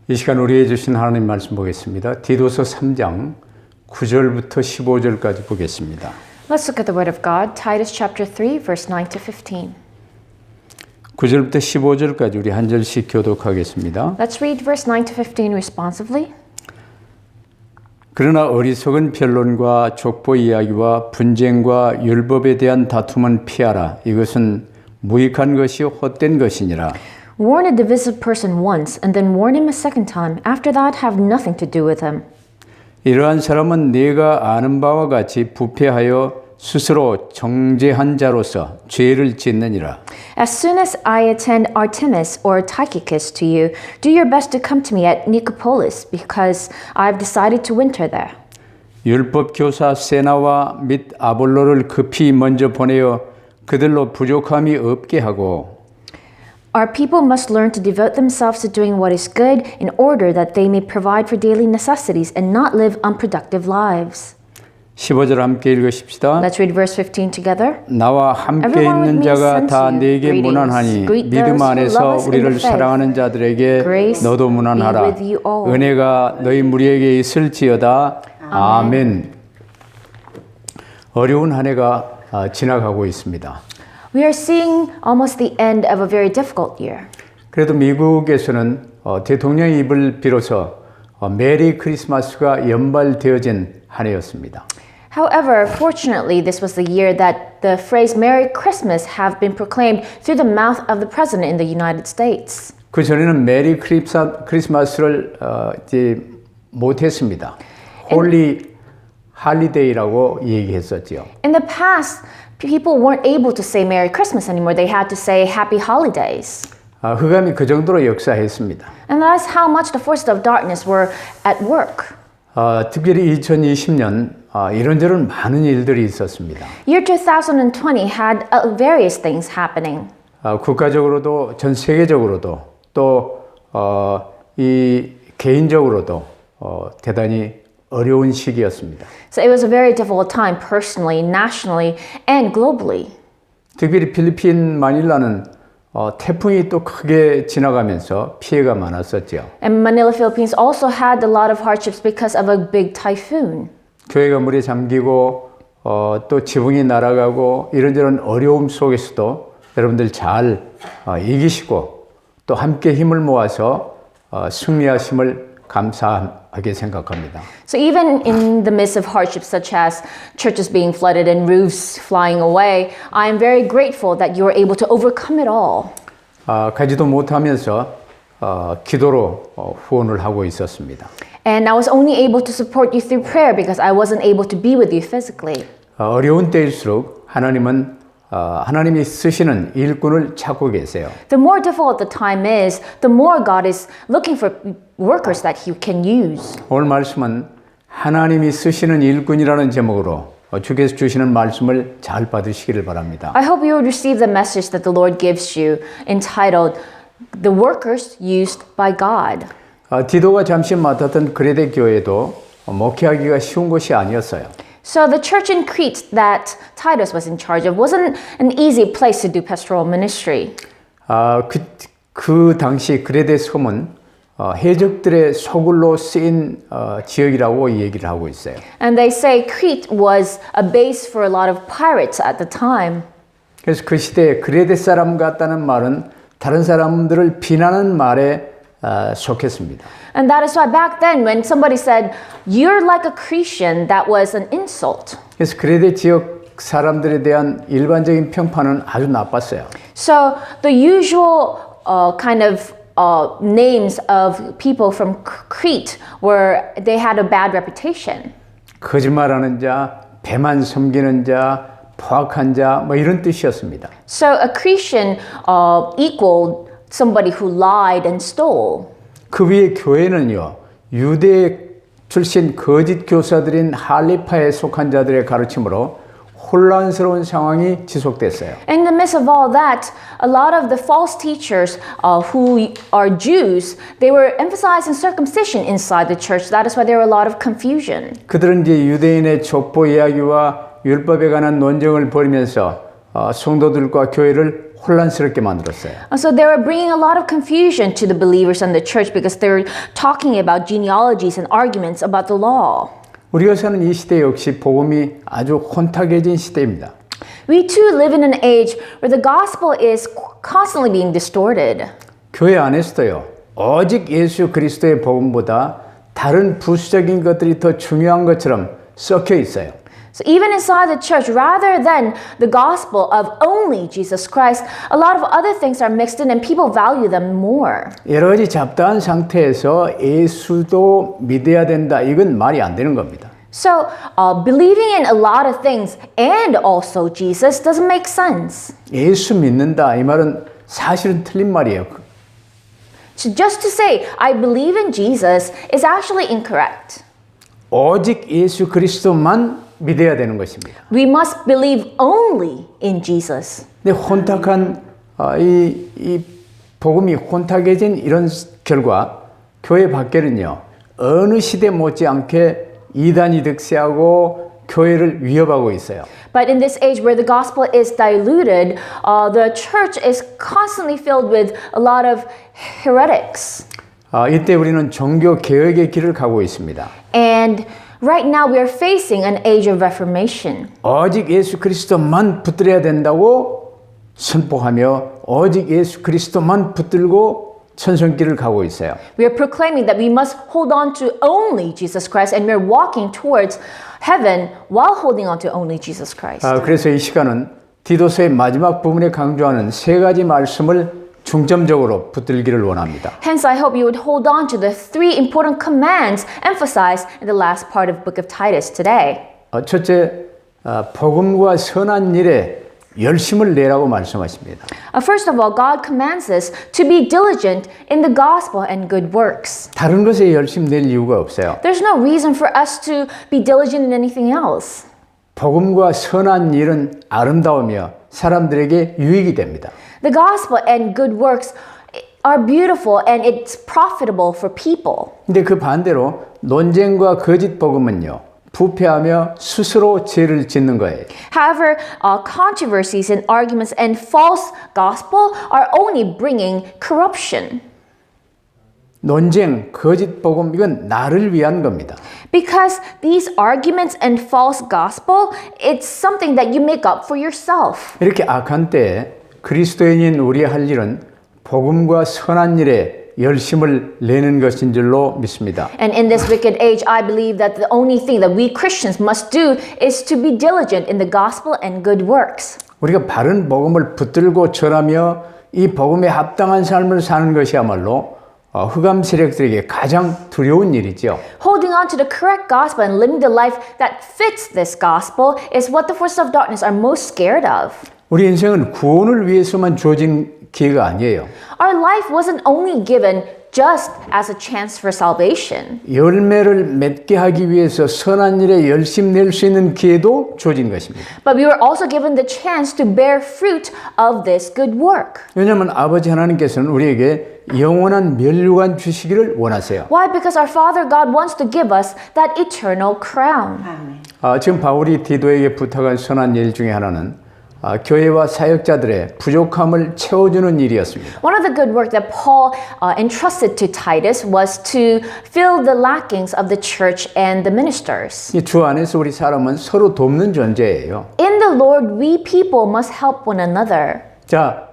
이 시간 우리에게 주신 하나님 말씀 보겠습니다. 디도서 3장 9절부터 15절까지 보겠습니다. Let's look at the Word of God, Titus chapter 3, verse 9 to 15. 9절부터 15절까지 우리 한 절씩 교독하겠습니다. Let's read verse 9 to 15 responsively. 그러나 어리석은 변론과 족보 이야기와 분쟁과 율법에 대한 다툼은 피하라. 이것은 무익한 것이 헛된 것이니라. Warn a divisive person once, and then warn him a second time. After that, have nothing to do with him. 이러한 사람은 네가 아는 바와 같이 부패하여 스스로 정죄한 자로서 죄를 짓느니라. As soon as I attend Artemis or Tychicus to you, do your best to come to me at Nicopolis, because I have decided to winter there. 율법 교사 세나와 및 아볼로를 급히 먼저 보내어 그들로 부족함이 없게 하고 Our people must learn to devote themselves to doing what is good in order that they may provide for daily necessities and not live unproductive lives. 15절 함께 읽으십시다. Let's read verse 15 together. 나와 함께 Everyone 있는 with me 자가 sends 다 you 내게 greetings. 무난하니 Greet 믿음 those who 안에서 love us in 우리를 the faith. 사랑하는 자들에게 Grace 너도 be 무난하라. with you all. 은혜가 너희 무리에게 있을지어다. 아멘. 어려운 한 해가 지나가고 있습니다. We are seeing almost the end of a very difficult year. 그래도 미국에서는 대통령의 입을 빌어서 메리 크리스마스가 연발되어진 한 해였습니다. However, fortunately, this was the year that the phrase Merry Christmas have been proclaimed through the mouth of the President in the United States. 그 전에는 메리 크리스마스를 이제 못했습니다. 홀리 할리데이라고 얘기했었지요. In the past, people weren't able to say Merry Christmas anymore. They had to say Happy Holidays. 흑암이 그 정도로 역사했습니다. And that's how much the forces of darkness were at work. 특별히 2020년 이런저런 많은 일들이 있었습니다. Year 2020 had various things happening. 국가적으로도 전 세계적으로도 또 이 개인적으로도 대단히 어려운 시기였습니다. So it was a very difficult time personally, nationally, and globally. 특별히 필리핀 마닐라는 태풍이 또 크게 지나가면서 피해가 많았었죠. And Manila, Philippines also had a lot of hardships because of a big typhoon. 교회가 물에 잠기고 또 지붕이 날아가고 이런저런 어려움 속에서도 여러분들 잘 이기시고 또 함께 힘을 모아서 승리하심을 감사하게 생각합니다. So even in the midst of hardships such as churches being flooded and roofs flying away, I am very grateful that you were able to overcome it all. 가지도 못하면서 기도로 후원을 하고 있었습니다. And I was only able to support you through prayer because I wasn't able to be with you physically. 어려운 때일수록 하나님이 쓰시는 일꾼을 찾고 계세요. The more difficult the time is, the more God is looking for workers that He can use. 오늘 말씀은 하나님이 쓰시는 일꾼이라는 제목으로 주께서 주시는 말씀을 잘 받으시기를 바랍니다. I hope you will receive the message that the Lord gives you entitled The Workers Used by God. 디도가 잠시 맡았던 그레데 교회도 목회하기가 쉬운 곳이 아니었어요. So the church in Crete that Titus was in charge of wasn't an easy place to do pastoral ministry. 그 당시 그레데 섬은 해적들의 소굴로 쓰인 지역이라고 얘기를 하고 있어요. And they say Crete was a base for a lot of pirates at the time. 그래서 그 시대에 그레데 사람 같다는 말은 다른 사람들을 비난하는 말에 속했습니다. And that is why back then when somebody said, you're like a Cretan, that was an insult. 그래서 그레데 지역 사람들에 대한 일반적인 평판은 아주 나빴어요. So the usual kind of names of people from Crete were, they had a bad reputation. 거짓말하는 자, 배만 섬기는 자, 포악한 자, 뭐 이런 뜻이었습니다. So a Cretan equaled somebody who lied and stole. 그 위에 교회는요, 유대 출신 거짓 교사들인 할리파에 속한 자들의 가르침으로 혼란스러운 상황이 지속됐어요. In the midst of all that, a lot of the false teachers who are Jews, they were emphasizing circumcision inside the church. That is why there were a lot of confusion. 그들은 이제 유대인의 족보 이야기와 율법에 관한 논쟁을 벌이면서 성도들과 교회를 혼란스럽게 만들었어요. So they were bringing a lot of confusion to the believers in the church because they were talking about genealogies and arguments about the law. 우리가 사는 이 시대 역시 복음이 아주 혼탁해진 시대입니다. We too live in an age where the gospel is constantly being distorted. 교회 안에서도요. 오직 예수 그리스도의 복음보다 다른 부수적인 것들이 더 중요한 것처럼 섞여 있어요. So even inside the church, rather than the gospel of only Jesus Christ, a lot of other things are mixed in and people value them more. 여러 가지 잡다한 상태에서 예수도 믿어야 된다. 이건 말이 안 되는 겁니다. So believing in a lot of things and also Jesus doesn't make sense. 예수 믿는다. 이 말은 사실은 틀린 말이에요. So just to say, I believe in Jesus is actually incorrect. 오직 예수 그리스도만 믿어야 되는 것입니다. We must believe only in Jesus. 근데 혼탁한 이 복음이 혼탁해진 이런 결과 교회 밖에는요 어느 시대 못지않게 이단이 득세하고 교회를 위협하고 있어요. But in this age where the gospel is diluted, the church is constantly filled with a lot of heretics. 이때 우리는 종교 개혁의 길을 가고 있습니다. And right now we are facing an age of reformation. 오직 예수 그리스도만 붙들어야 된다고 선포하며 오직 예수 그리스도만 붙들고 천성길을 가고 있어요. We are proclaiming that we must hold on to only Jesus Christ and we're walking towards heaven while holding on to only Jesus Christ. 그래서 이 시간은 디도서의 마지막 부분에 강조하는 세 가지 말씀을 중점적으로 붙들기를 원합니다. Hence, I hope you would hold on to the three important commands emphasized in the last part of the book of Titus today. 첫째, 복음과 선한 일에 열심을 내라고 말씀하십니다. First of all, God commands us to be diligent in the gospel and good works. 다른 것에 열심 낼 이유가 없어요. There's no reason for us to be diligent in anything else. 복음과 선한 일은 아름다우며 사람들에게 유익이 됩니다. The gospel and good works are beautiful and it's profitable for people. 근데 그 반대로 논쟁과 거짓 복음은요. 부패하며 스스로 죄를 짓는 거예요. However, controversies and arguments and false gospel are only bringing corruption. 논쟁, 거짓 복음 이건 나를 위한 겁니다. Because these arguments and false gospel, it's something that you make up for yourself. 이렇게 악한 때에 그리스도인인 우리의 할 일은 복음과 선한 일에 열심을 내는 것인 줄로 믿습니다. And in this wicked age, I believe that the only thing that we Christians must do is to be diligent in the gospel and good works. 우리가 바른 복음을 붙들고 전하며 이 복음에 합당한 삶을 사는 것이야말로 흑암 세력들에게 가장 두려운 일이죠. Holding on to the correct gospel and living the life that fits this gospel is what the forces of darkness are most scared of. 우리 인생은 구원을 위해서만 주어진 기회가 아니에요. Our life wasn't only given just as a chance for salvation. 열매를 맺게 하기 위해서 선한 일에 열심 낼 수 있는 기회도 주어진 것입니다. But we were also given the chance to bear fruit of this good work. 왜냐하면 아버지 하나님께서는 우리에게 영원한 멸류관 주시기를 원하세요. Why? Because our Father God wants to give us that eternal crown. 지금 바울이 디도에게 부탁한 선한 일 중에 하나는 교회와 사역자들의 부족함을 채워주는 일이었습니다. One of the good work that Paul entrusted to Titus was to fill the lackings of the church and the ministers. 이 주 안에서 우리 사람은 서로 돕는 존재예요. In the Lord, we people must help one another. 자,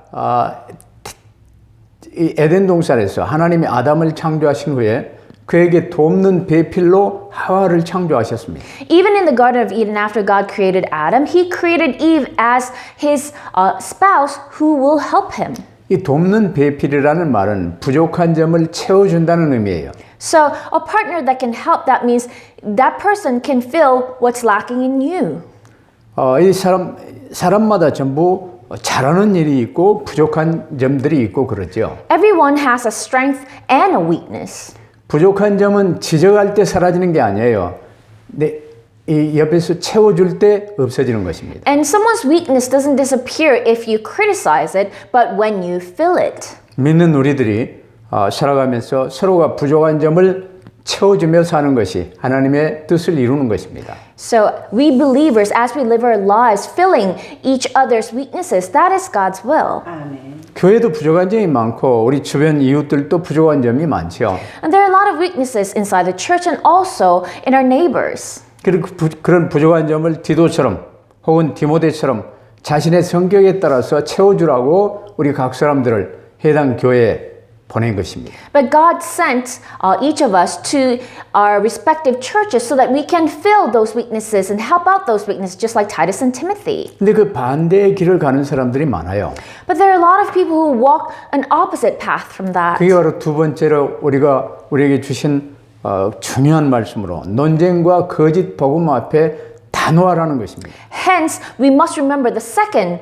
이 에덴 동산에서 하나님이 아담을 창조하신 후에 그에게 돕는 배필로 하와를 창조하셨습니다. Even in the Garden of Eden, after God created Adam, He created Eve as His spouse who will help him. 이 돕는 배필이라는 말은 부족한 점을 채워준다는 의미예요. So a partner that can help, that means that person can fill what's lacking in you. 이 사람마다 전부 잘하는 일이 있고 부족한 점들이 있고 그렇죠. Everyone has a strength and a weakness. 부족한 점은 지적할 때 사라지는 게 아니에요. 이 옆에서 채워줄 때 없어지는 것입니다. And someone's weakness doesn't disappear if you criticize it, but when you fill it. 믿는 우리들이 살아가면서 서로가 부족한 점을 채워주며 사는 것이 하나님의 뜻을 이루는 것입니다. So we believers, as we live our lives, filling each other's weaknesses, that is God's will. 교회도 부족한 점이 많고 우리 주변 이웃들도 부족한 점이 많죠. And there are a lot of weaknesses inside the church and also in our neighbors. 그런 부족한 점을 디도처럼 혹은 디모데처럼 자신의 성격에 따라서 채워주라고 우리 각 사람들을 해당 교회에 보낸 것입니다. But God sent each of us to our respective churches so that we can fill those weaknesses and help out those weaknesses, just like Titus and Timothy. 근데 그 반대의 길을 가는 사람들이 많아요. But there are a lot of people who walk an opposite path from that. 그게 바로 두 번째로 우리에게 주신 중요한 말씀으로 논쟁과 거짓 복음 앞에 단호하라는 것입니다. Hence, we must remember the second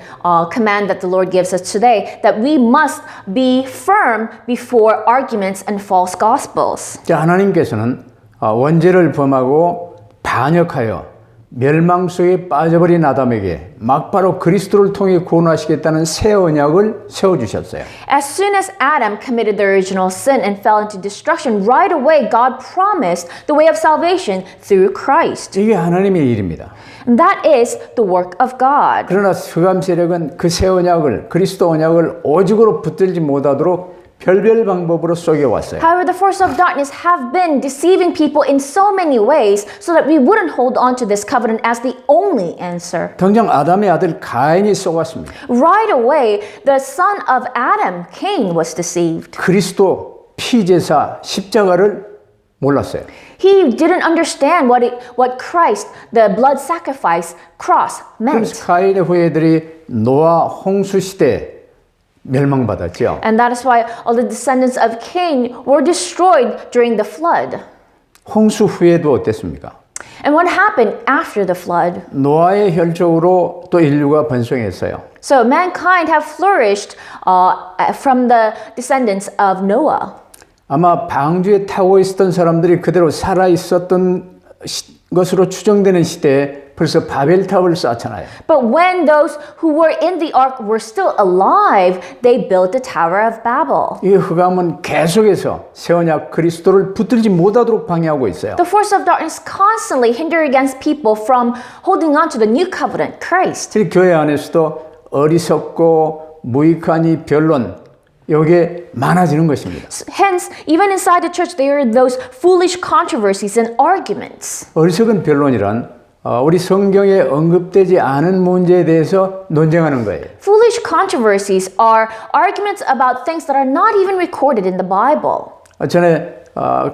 command that the Lord gives us today, that we must be firm before arguments and false gospels. 자, 하나님께서는 원죄를 범하고 반역하여 멸망 속에 빠져버린 아담에게 막바로 그리스도를 통해 구원하시겠다는 새 언약을 세워주셨어요. As soon as Adam committed the original sin and fell into destruction, right away God promised the way of salvation through Christ. 이게 하나님의 일입니다. And that is the work of God. 그러나 흑암 세력은 그 새 언약을 그리스도 언약을 오직으로 붙들지 못하도록 별별 방법으로 속여왔어요. However, the forces of darkness have been deceiving people in so many ways so that we wouldn't hold on to this covenant as the only answer. 당장 아담의 아들 가인이 속았습니다. Right away, the son of Adam, Cain, was deceived. 그리스도 피제사 십자가를 몰랐어요. He didn't understand what Christ, the blood sacrifice, cross meant. 그래서 가인의 후예들이 노아 홍수 시대에 멸망받았죠. And that is why all the descendants of Cain were destroyed during the flood. 홍수 후에도 어땠습니까? And what happened after the flood? 노아의 혈족으로 또 인류가 번성했어요. So mankind have flourished from the descendants of Noah. 아마 방주에 타고 있었던 사람들이 그대로 살아 있었던 것으로 추정되는 시대에 벌써 바벨탑을 쌓잖아요. But when those who were in the ark were still alive, they built the Tower of Babel. 이 흑암은 계속해서 새 언약 그리스도를 붙들지 못하도록 방해하고 있어요. The force of darkness constantly hinder against people from holding on to the new covenant, Christ. 특히 교회 안에서도 어리석고 무익한 이 변론 여기에 많아지는 것입니다. Hence, even inside the church, there are those foolish controversies and arguments. 어리석은 변론이란 우리 성경에 언급되지 않은 문제에 대해서 논쟁하는 거예요. Foolish controversies are arguments about things that are not even recorded in the Bible. 전에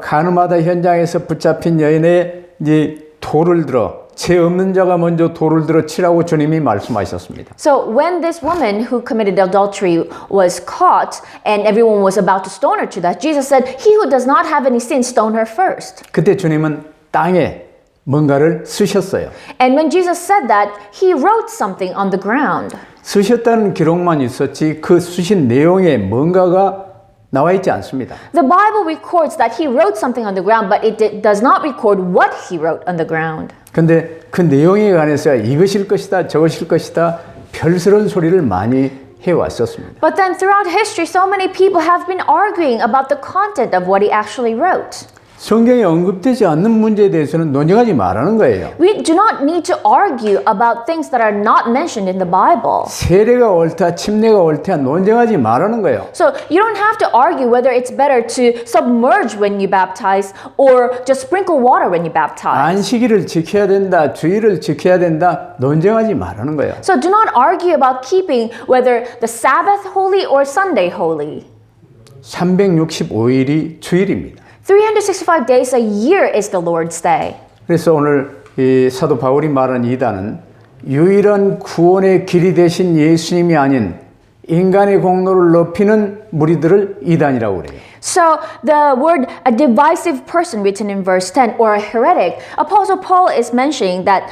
가늠하다 현장에서 붙잡힌 여인의 이제 돌을 들어 죄 없는 자가 먼저 돌을 들어 치라고 주님이 말씀하셨습니다. So when this woman who committed adultery was caught and everyone was about to stone her to death, Jesus said, "He who does not have any sin, stone her first." 그때 주님은 땅에 뭔가를 쓰셨어요. And when Jesus said that, he wrote something on the ground. 쓰셨다는 기록만 있었지 그 쓰신 내용에 뭔가가 나와 있지 않습니다. The Bible records that he wrote something on the ground, but it does not record what he wrote on the ground. 근데 그 내용에 관해서 이것일 것이다 저것일 것이다 별스러운 소리를 많이 해왔었습니다. But then throughout history, so many people have been arguing about the content of what he actually wrote. 성경에 언급되지 않는 문제에 대해서는 논쟁하지 말라는 거예요. We do not need to argue about things that are not mentioned in the Bible. 세례가 옳다 침례가 옳다 논쟁하지 말라는 거예요. So you don't have to argue whether it's better to submerge when you baptize or just sprinkle water when you baptize. 안식일을 지켜야 된다 주일을 지켜야 된다 논쟁하지 말라는 거예요. So do not argue about keeping whether the Sabbath holy or Sunday holy. 365일이 주일입니다. 365 days a year is the Lord's day. 그래서 오늘 이 사도 바울이 말한 이단은 유일한 구원의 길이 되신 예수님이 아닌 인간의 공로를 높이는 무리들을 이단이라고 그래요. So the word a divisive person written in verse 10 or a heretic, Apostle Paul is mentioning that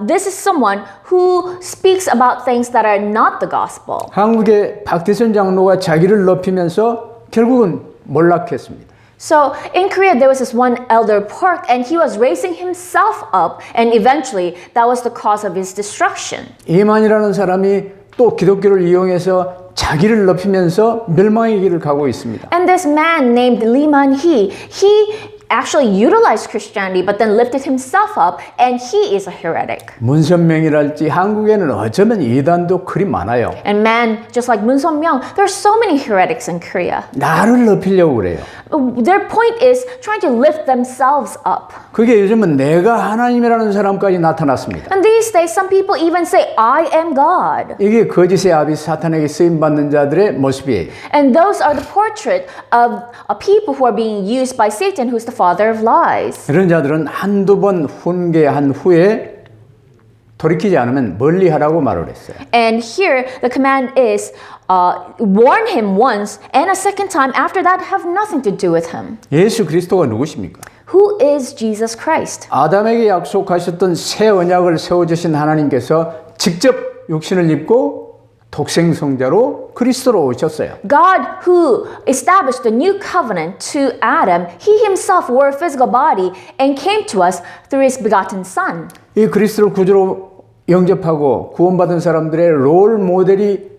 this is someone who speaks about things that are not the gospel. 한국의 박대선 장로가 자기를 높이면서 결국은 몰락했습니다. So in Korea, there was this one elder Park, and he was raising himself up, and eventually that was the cause of his destruction. 이만이라는 사람이 또 기독교를 이용해서 자기를 높이면서 멸망의 길을 가고 있습니다. And this man named Lee Man-hee, he actually utilized Christianity but then lifted himself up, and he is a heretic. 문선명이랄지 한국에는 어쩌면 이단도 그리 많아요. And man, just like Moon Seong-myung, there are so many heretics in Korea. 나를 높이려고 그래요. Their point is trying to lift themselves up. 그게 요즘은 내가 하나님이라는 사람까지 나타났습니다. And these days, some people even say, I am God. 이게 거짓의 아비 사탄에게 쓰임받는 자들의 모습이에요. And those are the portrait of people who are being used by Satan, who's the father of lies. 이런 자들은 한두 번 훈계한 후에 돌이키지 않으면 멀리하라고 말을 했어요. And here, the command is, warn him once, and a second time after that, have nothing to do with him. 예수 그리스도가 누구십니까? Who is Jesus Christ? 아담에게 약속하셨던 새 언약을 세워주신 하나님께서 직접 육신을 입고 독생성자로 그리스도로 오셨어요. God who established the new covenant to Adam, he himself wore a physical body and came to us through his begotten son. 이 그리스도를 구주로 영접하고 구원받은 사람들의 롤 모델이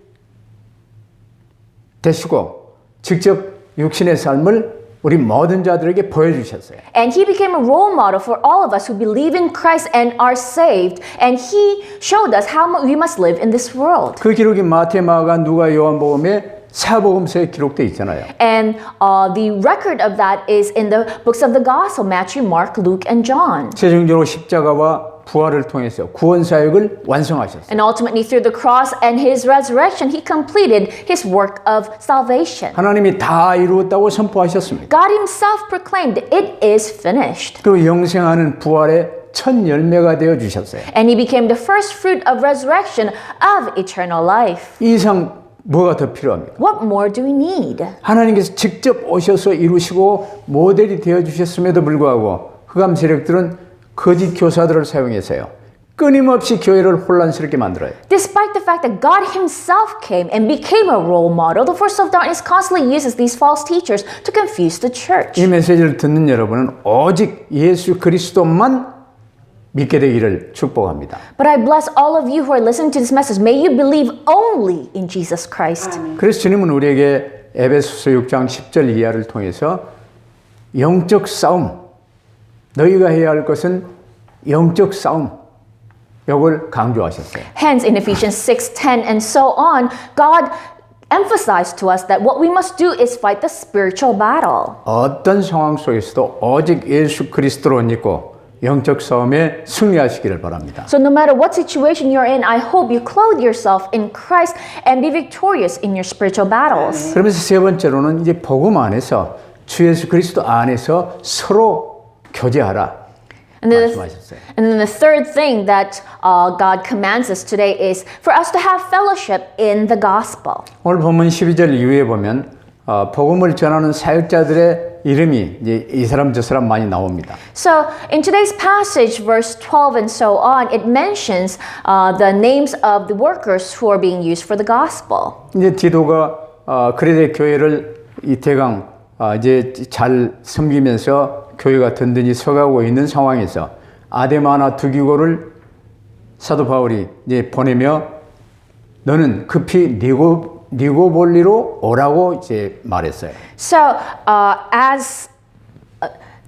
되시고 직접 육신의 삶을 우리 모든 자들에게 보여주셨어요. And he became a role model for all of us who believe in Christ and are saved. And he showed us how we must live in this world. 그 기록이 마태, 마가, 누가, 요한복음에 사복음서에 기록되어 있잖아요. And the record of that is in the books of the Gospel, Matthew, Mark, Luke, and John. 최종적으로 십자가와 부활을 통해서 구원 사역을 완성하셨어요. And ultimately, through the cross and his resurrection, he completed his work of salvation. 하나님이 다 이루었다고 선포하셨습니다. God himself proclaimed, it is finished. 그 영생하는 부활의 첫 열매가 되어 주셨어요. And he became the first fruit of resurrection of eternal life. 이 이상 뭐가 더 필요합니까? What more do we need? 하나님께서 직접 오셔서 이루시고 모델이 되어 주셨음에도 불구하고 흑암 세력들은 거짓 교사들을 사용해서요. 끊임없이 교회를 혼란스럽게 만들어요. Despite the fact that God himself came and became a role model, the force of darkness constantly uses these false teachers to confuse the church. 이 메시지를 듣는 여러분은 오직 예수 그리스도만 믿게 되기를 축복합니다. But I bless all of you who are listening to this message. May you believe only in Jesus Christ. 그래서 주님은 우리에게 에베소서 6장 10절 이하를 통해서 영적 싸움, 너희가 해야 할 것은 영적 싸움, 이걸 강조하셨어요. Hence, in Ephesians 6:10 and so on, God emphasized to us that what we must do is fight the spiritual battle. 어떤 상황 속에서도 오직 예수 그리스도로 믿고 영적 싸움에 승리하시기를 바랍니다. So no matter what situation you're in, I hope you clothe yourself in Christ and be victorious in your spiritual battles. 그러면서 세 번째로는 이제 복음 안에서 주 예수 그리스도 안에서 서로 교제하라 말씀하셨어요. And then the third thing that God commands us today is for us to have fellowship in the gospel. 오늘 본문 12절 이후에 보면 복음을 전하는 사역자들의 이름이 이제 이 사람 저 사람 많이 나옵니다. So in today's passage, verse 12 and so on, it mentions the names of the workers who are being used for the gospel. 이제 디도가 그레데 교회를 이 대강 이제 잘 섬기면서 교회가 든든히 서가고 있는 상황에서 아데마나 두기고를 사도 바울이 이제 보내며 너는 급히 니고볼리로 오라고 이제 말했어요. So as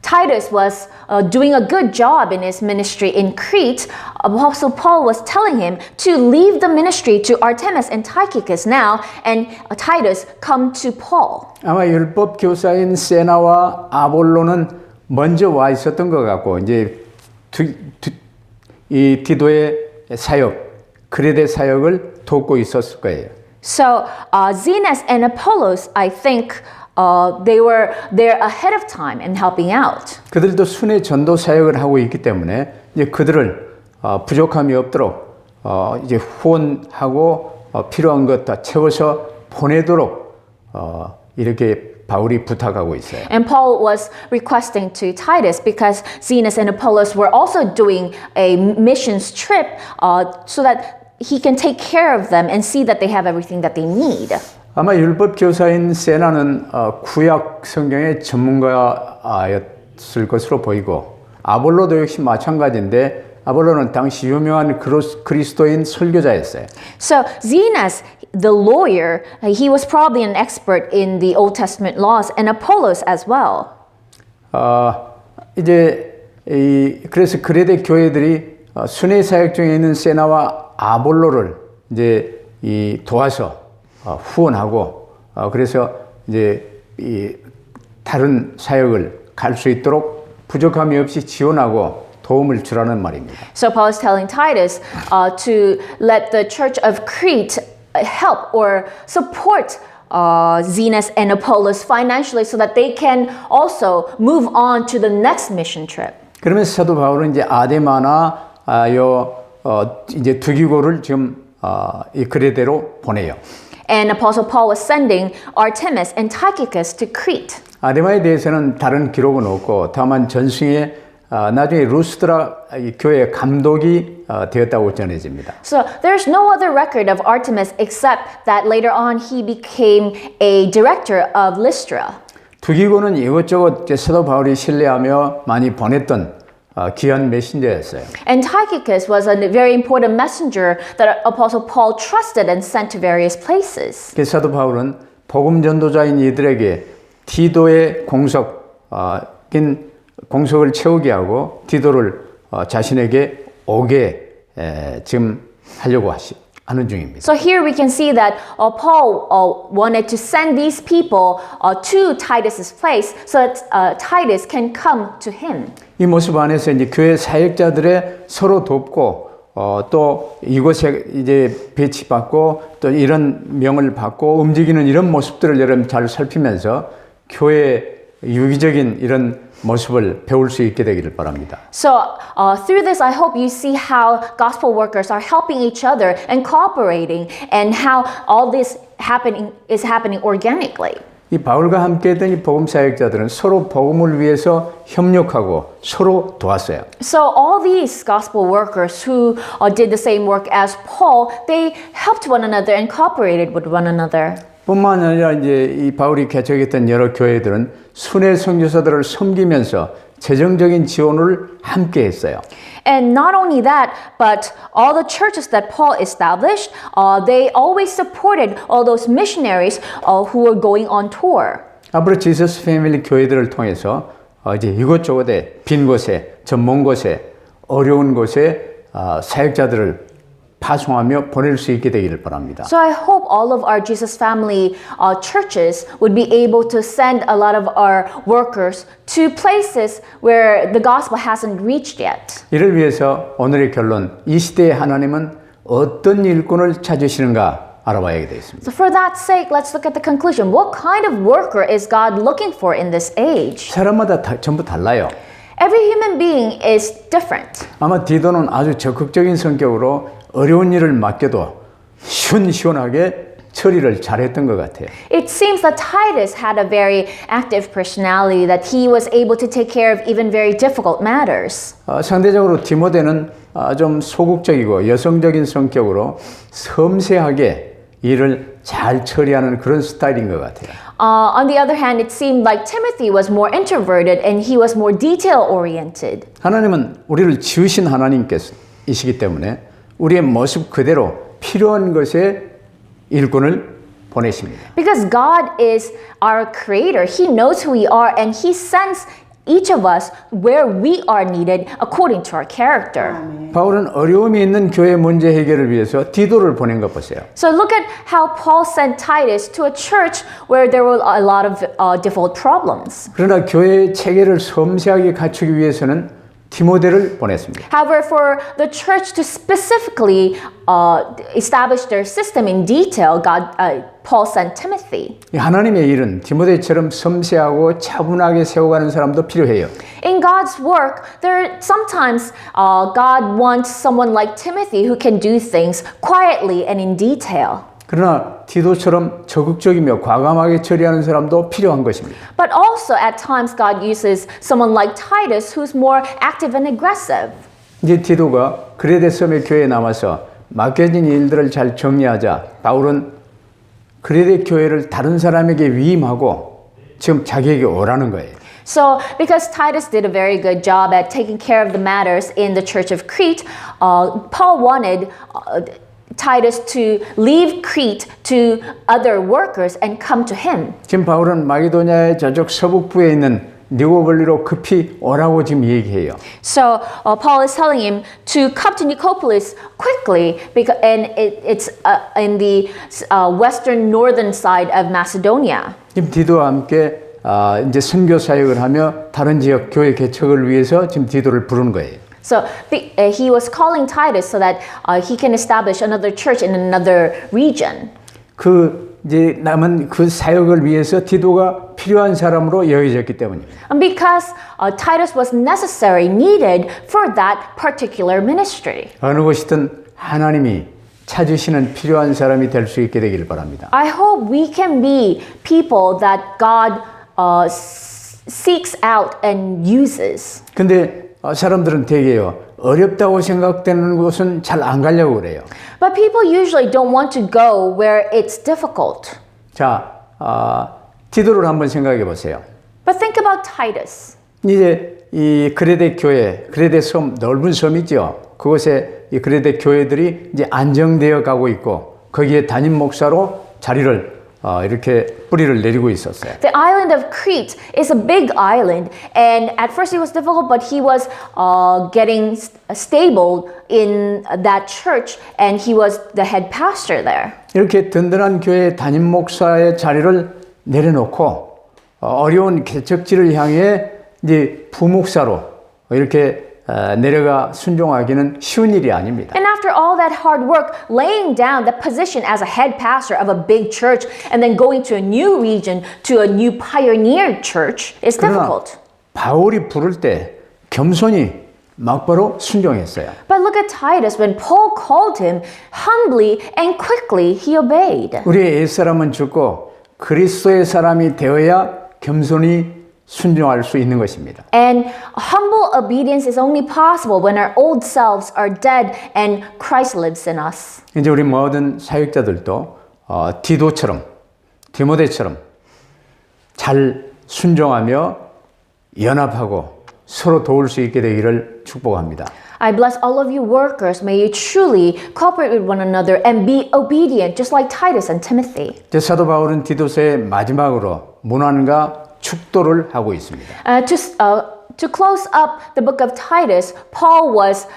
Titus was doing a good job in his ministry in Crete, Apostle Paul was telling him to leave the ministry to Artemas and Tychicus now, and Titus come to Paul. 아마 율법 교사인 세나와 아볼로는 먼저 와 있었던 것 같고 이제 이 디도의 사역, 그레데 사역을 돕고 있었을 거예요. So Zenas and Apollos, I think they were there ahead of time in helping out. 그들도 순회 전도 사역을 하고 있기 때문에 이제 그들을 부족함이 없도록 이제 후원하고 필요한 것 다 채워서 보내도록 이렇게 바울이 부탁하고 있어요. And Paul was requesting to Titus because Zenas and Apollos were also doing a missions trip so that he can take care of them and see that they have everything that they need. 아마 율법 교사인 세나는 구약 성경의 전문가였을 것으로 보이고 아볼로도 역시 마찬가지인데 아볼로는 당시 유명한 그리스도인 설교자였어요. So Zenas, the lawyer, he was probably an expert in the Old Testament laws, and Apollos as well. 그래서 그레데 교회들이 순회 사역 중에 있는 세나와 아볼로를 이제 도와서 후원하고 그래서 이제 다른 사역을 갈 수 있도록 부족함이 없이 지원하고 도움을 주라는 말입니다. So Paul is telling Titus to let the church of Crete help or support Zenas and Apollos financially so that they can also move on to the next mission trip. 그러면서 사도 바울은 이제 아데마나 이제 두기고를 지금 이 그레데로 보내요. And Apostle Paul was sending Artemas and Tychicus to Crete. 아데마에 대해서는 다른 기록은 없고 다만 전승에 나중에 루스드라 교회 감독이 되었다고 전해집니다. So there's no other record of Artemas except that later on he became a director of Lystra. 두기고는 이것저것 사도 바울이 신뢰하며 많이 보냈던 귀한 메신저였어요. And Tychicus was a very important messenger that Apostle Paul trusted and sent to various places. 그래서 사도 바울은 복음 전도자인 이들에게 디도의 공석을 채우게 하고 디도를 자신에게 오게 지금 하려고 하는 중입니다. So here we can see that Paul wanted to send these people to Titus's place so that Titus can come to him. 이 모습 안에서 이제 교회 사역자들의 서로 돕고 또 이곳에 이제 배치받고 또 이런 명을 받고 움직이는 이런 모습들을 여러분 잘 살피면서 교회 유기적인 이런 모습을 배울 수 있게 되기를 바랍니다. So through this, I hope you see how gospel workers are helping each other and cooperating, and how all this is happening organically. 이 바울과 함께했던 이 복음 사역자들은 서로 복음을 위해서 협력하고 서로 도왔어요. So all these gospel workers who did the same work as Paul, they helped one another and cooperated with one another. 뿐만 아니라 이제 이 바울이 개척했던 여러 교회들은 순회 선교사들을 섬기면서 재정적인 지원을 함께 했어요. And not only that, but all the churches that Paul established, they always supported all those missionaries who were going on tour. 앞으로 지저스 패밀리 교회들을 통해서 이제 이곳저곳에 빈 곳에, 저 먼 곳에, 어려운 곳에 사역자들을 파송하며 보낼 수 있게 되기를 바랍니다. So I hope all of our Jesus Family churches would be able to send a lot of our workers to places where the gospel hasn't reached yet. 이를 위해서 오늘의 결론, 이 시대의 하나님은 어떤 일꾼을 찾으시는가 알아봐야 되겠습니다. So for that sake, let's look at the conclusion. What kind of worker is God looking for in this age? 사람마다 전부 달라요. Every human being is different. 아마 디도는 아주 적극적인 성격으로 어려운 일을 맡겨도 시원시원하게 처리를 잘했던 것 같아요. It seems that Titus had a very active personality, that he was able to take care of even very difficult matters. 상대적으로 디모데는 좀 소극적이고 여성적인 성격으로 섬세하게 일을 잘 처리하는 그런 스타일인 것 같아요. On the other hand, it seemed like Timothy was more introverted and he was more detail-oriented. 하나님은 우리를 지으신 하나님께서이시기 때문에 우리의 모습 그대로 필요한 것에 일꾼을 보내십니다. Because God is our creator, He knows who we are and He sends each of us where we are needed according to our character. 바울은 어려움이 있는 교회 문제 해결을 위해서 디도를 보낸 것 보세요. So look at how Paul sent Titus to a church where there were a lot of difficult problems. 그러나 교회의 체계를 섬세하게 갖추기 위해서는 디모데를 보냈습니다. However, for the church to specifically establish their system in detail, Paul sent Timothy. 하나님의 일은 디모데처럼 섬세하고 차분하게 세워가는 사람도 필요해요. In God's work, sometimes God wants someone like Timothy who can do things quietly and in detail. 그러나 디도처럼 적극적이며 과감하게 처리하는 사람도 필요한 것입니다. But also at times God uses someone like Titus who's more active and aggressive. 이제 디도가 그레데 섬의 교회에 남아서 맡겨진 일들을 잘 정리하자 바울은 그레데 교회를 다른 사람에게 위임하고 지금 자기에게 오라는 거예요. So, because Titus did a very good job at taking care of the matters in the church of Crete, Paul wanted Titus to leave Crete to other workers and come to him. 지금 바울은 마게도냐의 저쪽 서북부에 있는 니고볼리로 급히 오라고 지금 얘기해요. So Paul is telling him to come to Nicopolis quickly, because and it's in the western northern side of Macedonia. 지금 디도와 함께 이제 선교 사역을 하며 다른 지역 교회 개척을 위해서 지금 디도를 부르는 거예요. So he was calling Titus so that he can establish another church in another region. 그 이제 남은 그 사역을 위해서 디도가 필요한 사람으로 여겨졌기 때문입니다. And because Titus was necessary, needed for that particular ministry. 어느 곳이든 하나님이 찾으시는 필요한 사람이 될 수 있게 되기를 바랍니다. I hope we can be people that God seeks out and uses. 근데 사람들은 되게요. 어렵다고 생각되는 곳은 잘 안 가려고 그래요. But people usually don't want to go where it's difficult. 자, 디도를 한번 생각해 보세요. But think about Titus. 이제 이 그레데 교회, 그레데 섬, 넓은 섬이죠. 그곳에 이 그레데 교회들이 이제 안정되어 가고 있고 거기에 담임 목사로 자리를 이렇게 뿌리를 내리고 있었어요. The island of Crete is a big island, and at first it was difficult, but he was getting stable in that church, and he was the head pastor there. 이렇게 든든한 교회 담임 목사의 자리를 내려놓고 어려운 개척지를 향해 이제 부목사로 이렇게 내려가 순종하기는 쉬운 일이 아닙니다. And after all that hard work, laying down the position as a head pastor of a big church and then going to a new region, to a new pioneer church is 그러나 difficult. 바울이 부를 때 겸손히 막바로 순종했어요. But look at Titus. When Paul called him, humbly and quickly he obeyed. 우리의 옛사람은 죽고 그리스도의 사람이 되어야 겸손히 순종할 수 있는 것입니다. And humble obedience is only possible when our old selves are dead and Christ lives in us. 이제 우리 모든 사역자들도 디도처럼 디모데처럼 잘 순종하며 연합하고 서로 도울 수 있게 되기를 축복합니다. I bless all of you workers. May you truly cooperate with one another and be obedient, just like Titus and Timothy. 사도 바울은 디도서의 마지막으로 문안과 축도를 하고 있습니다. To close up the book of Titus, Paul was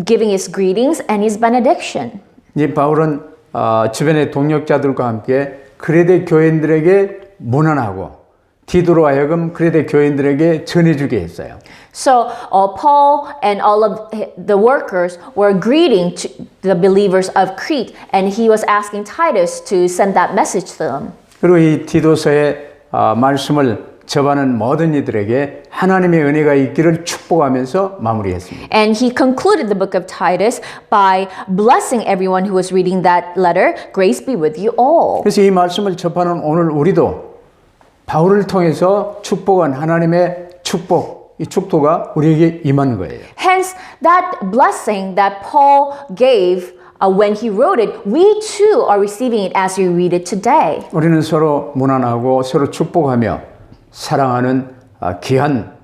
giving his greetings and his benediction. 이 바울은 주변의 동역자들과 함께 그레데 교인들에게 문안하고 디도로 하여금 그레데 교인들에게 전해주게 했어요. So Paul and all of the workers were greeting to the believers of Crete, and he was asking Titus to send that message to them. 그리고 이 디도서의 말씀을 접하는 모든 이들에게 하나님의 은혜가 있기를 축복하면서 마무리했습니다. And he concluded the book of Titus by blessing everyone who was reading that letter. Grace be with you all. 그래서 이 말씀을 접하는 오늘 우리도 바울을 통해서 축복한 하나님의 축복, 이 축도가 우리에게 임한 거예요. Hence, that blessing that Paul gave when he wrote it, we too are receiving it as we read it today. 우리는 서로 문안하고 서로 축복하며 사랑하는 귀한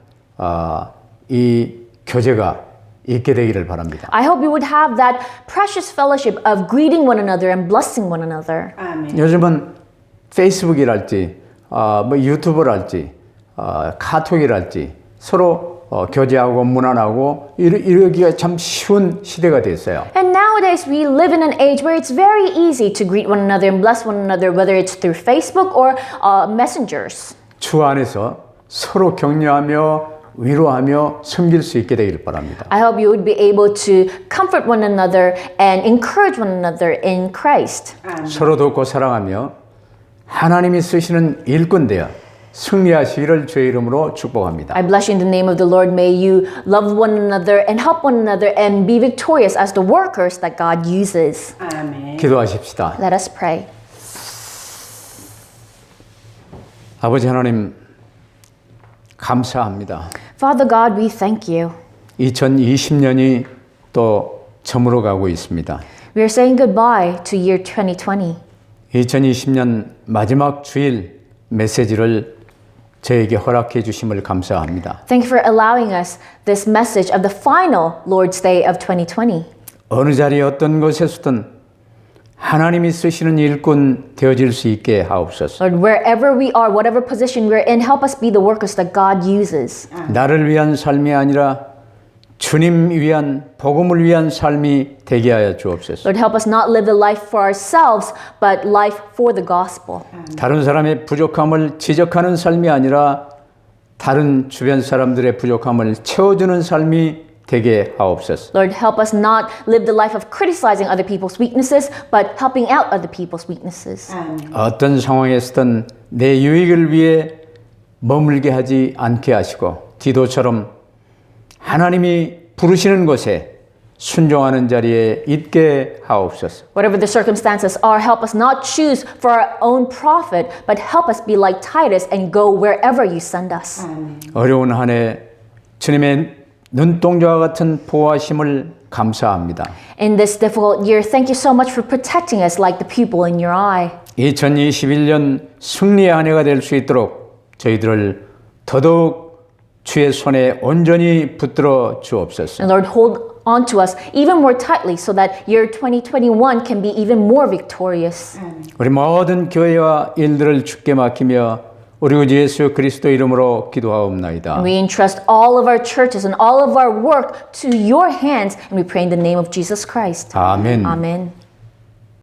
이 교제가 있게 되기를 바랍니다. I hope we would have that precious fellowship of greeting one another and blessing one another. 요즘은 페이스북이랄지 뭐 유튜브랄지 카톡이랄지 서로 교제하고 문안하고 이러기가 참 쉬운 시대가 됐어요. And nowadays we live in an age where it's very easy to greet one another and bless one another, whether it's through Facebook or messengers. 주 안에서 서로 격려하며 위로하며 섬길 수 있게 되기를 바랍니다. I hope you would be able to comfort one another and encourage one another in Christ. 서로 돕고 사랑하며 하나님이 쓰시는 일꾼 되어 승리하시기를 주의 이름으로 축복합니다. I bless you in the name of the Lord. May you love one another and help one another and be victorious as the workers that God uses. 기도하십시다. Let us pray. 아버지 하나님 감사합니다. Father God, we thank you. 2020년이 또 저물어 가고 있습니다. We are saying goodbye to year 2020. 2020년 마지막 주일 메시지를 저에게 허락해 주심을 감사합니다. Thank you for allowing us this message of the final Lord's Day of 2020. 어느 자리에 어떤 곳에서든 하나님이 쓰시는 일꾼 되어질 수 있게 하옵소서. Lord, wherever we are, whatever position we're in, help us be the workers that God uses. 나를 위한 삶이 아니라 주님 위한 복음을 위한 삶이 되게 하여 주옵소서. Lord, help us not live the life for ourselves, but life for the gospel. 다른 사람의 부족함을 지적하는 삶이 아니라 다른 주변 사람들의 부족함을 채워주는 삶이 되게 하옵소서. Lord, help us not live the life of criticizing other people's weaknesses, but helping out other people's weaknesses. 어떤 상황에서든 내 유익을 위해 머물게 하지 않게 하시고 디도처럼 하나님이 부르시는 곳에 순종하는 자리에 있게 하옵소서. Whatever the circumstances are, help us not choose for our own profit, but help us be like Titus and go wherever you send us. 어려운 한 해 주님의 눈동자와 같은 보호하심을 감사합니다. In this difficult year, thank you so much for protecting us like the pupil in your eye. 2021년 승리의 한 해가 될 수 있도록 저희들을 더더욱 주의 손에 온전히 붙들어 주옵소서. And Lord, hold on to us even more tightly so that year 2021 can be even more victorious. 우리 모든 교회와 일들을 주께 맡기며 우리 구 예수 그리스도 이름으로 기도하옵나이다. We entrust all of our churches and all of our work to your hands, and we pray in the name of Jesus Christ. 아멘. Amen.